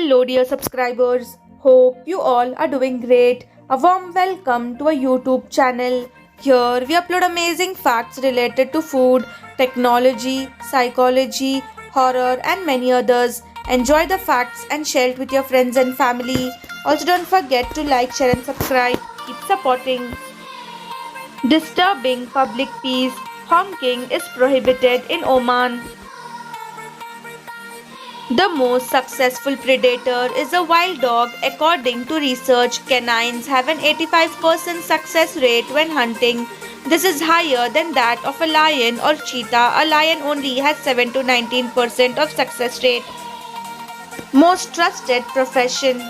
Hello, dear subscribers. Hope you all are doing great. A warm welcome to our YouTube channel. Here we upload amazing facts related to food, technology, psychology, horror, and many others. Enjoy the facts and share it with your friends and family. Also, don't forget to like, share, and subscribe. Keep supporting. Disturbing public peace. Honking is prohibited in Oman. The most successful predator is a wild dog. According to research, canines have an 85% success rate when hunting. This is higher than that of a lion or cheetah. A lion only has 7 to 19% of success rate. Most trusted profession.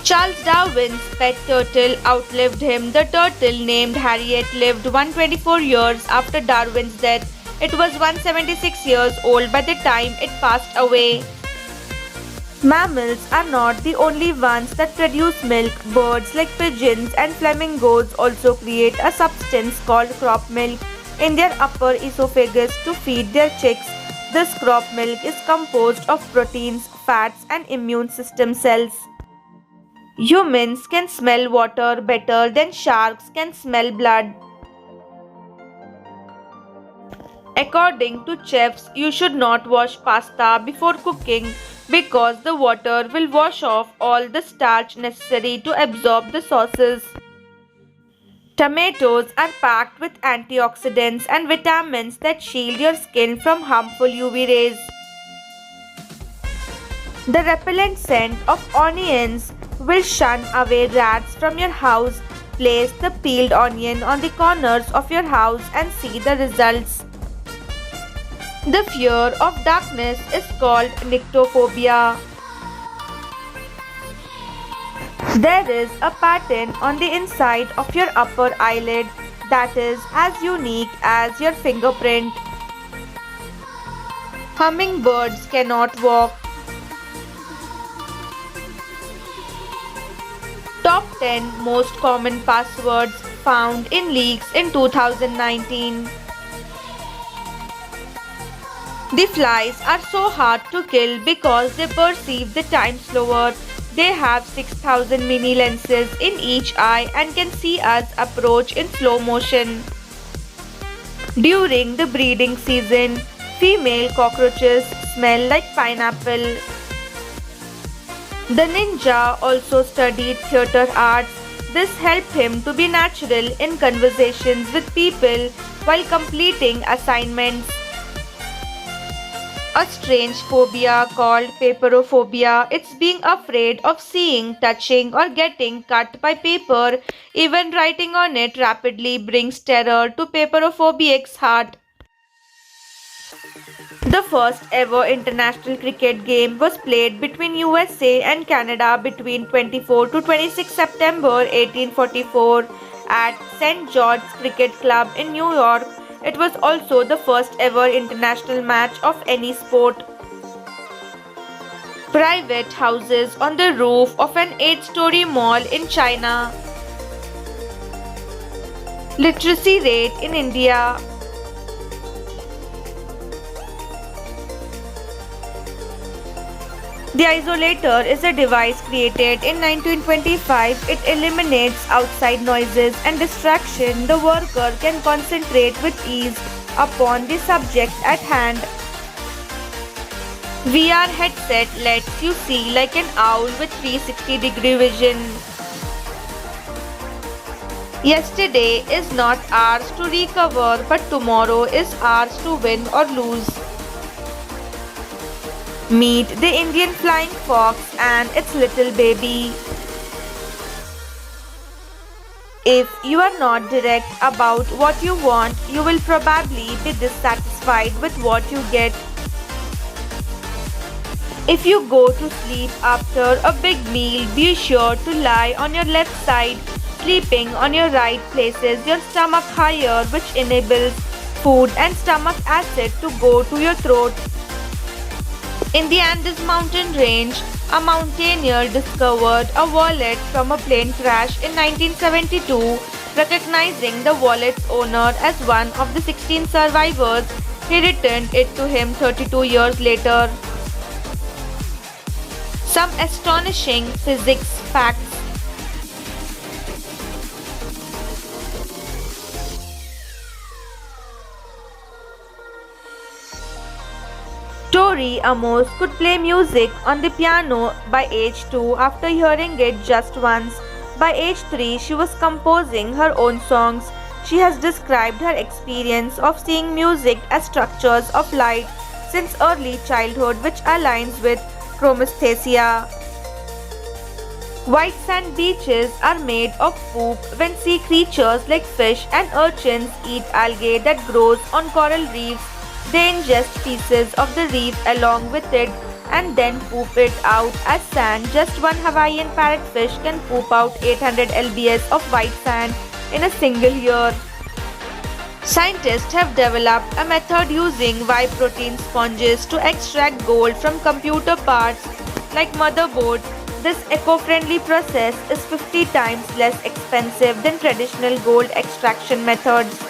Charles Darwin's pet turtle outlived him. The turtle, named Harriet, lived 124 years after Darwin's death. It was 176 years old by the time it passed away. Mammals are not the only ones that produce milk. Birds like pigeons and flamingos also create a substance called crop milk in their upper esophagus to feed their chicks. This crop milk is composed of proteins, fats, and immune system cells. Humans can smell water better than sharks can smell blood. According to chefs, you should not wash pasta before cooking because the water will wash off all the starch necessary to absorb the sauces. Tomatoes are packed with antioxidants and vitamins that shield your skin from harmful UV rays. The repellent scent of onions will shun away rats from your house. Place the peeled onion on the corners of your house and see the results. The fear of darkness is called nyctophobia. There is a pattern on the inside of your upper eyelid that is as unique as your fingerprint. Hummingbirds cannot walk. Top 10 most common passwords found in leaks in 2019. The flies are so hard to kill because they perceive the time slower. They have 6,000 mini lenses in each eye and can see us approach in slow motion. During the breeding season, female cockroaches smell like pineapple. The ninja also studied theatre arts. This helped him to be natural in conversations with people while completing assignments. A strange phobia called paperophobia. It's being afraid of seeing, touching, or getting cut by paper. Even writing on it rapidly brings terror to paperophobic's heart. The first ever international cricket game was played between USA and Canada between 24 to 26 September 1844 at St. George's Cricket Club in New York. It was also the first ever international match of any sport. Private houses on the roof of an 8-story mall in China. Literacy rate in India. The isolator is a device created in 1925. It eliminates outside noises and distraction. The worker can concentrate with ease upon the subject at hand. VR headset lets you see like an owl with 360-degree vision. Yesterday is not ours to recover, but tomorrow is ours to win or lose. Meet the Indian flying fox and its little baby. If you are not direct about what you want, you will probably be dissatisfied with what you get. If you go to sleep after a big meal, be sure to lie on your left side. Sleeping on your right places your stomach higher, which enables food and stomach acid to go to your throat. In the Andes mountain range, a mountaineer discovered a wallet from a plane crash in 1972. Recognizing the wallet's owner as one of the 16 survivors, He returned it to him 32 years later. Some astonishing physics facts. Tori Amos could play music on the piano by age 2 after hearing it just once. By age 3, she was composing her own songs. She has described her experience of seeing music as structures of light since early childhood, which aligns with chromesthesia. White sand beaches are made of poop when sea creatures like fish and urchins eat algae that grows on coral reefs. They ingest pieces of the reef along with it and then poop it out as sand. Just one Hawaiian parrotfish can poop out 800 lbs of white sand in a single year. Scientists have developed a method using whey protein sponges to extract gold from computer parts like motherboards. This eco-friendly process is 50 times less expensive than traditional gold extraction methods.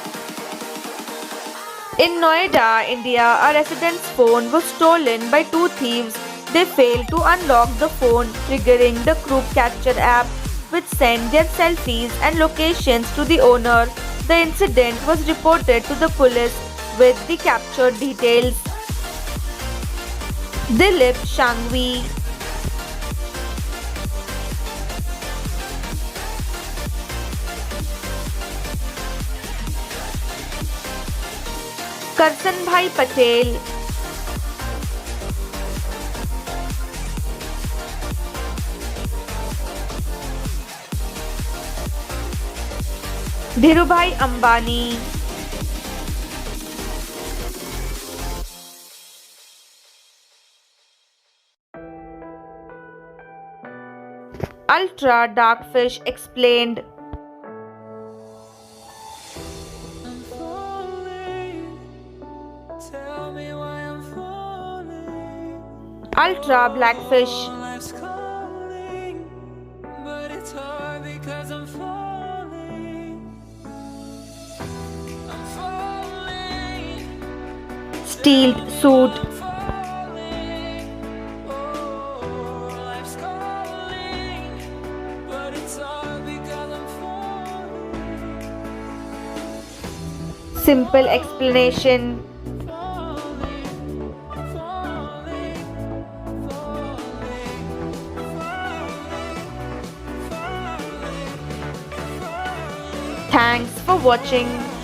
In Noida, India, a resident's phone was stolen by two thieves. They failed to unlock the phone, triggering the Crook Catcher app, which sent their selfies and locations to the owner. The incident was reported to the police with the captured details. Dilip Shangvi. Karsanbhai Patel. Dhirubhai Ambani. Ultra Darkfish explained. Ultra Blackfish. Steeled suit. Simple explanation. Thanks for watching.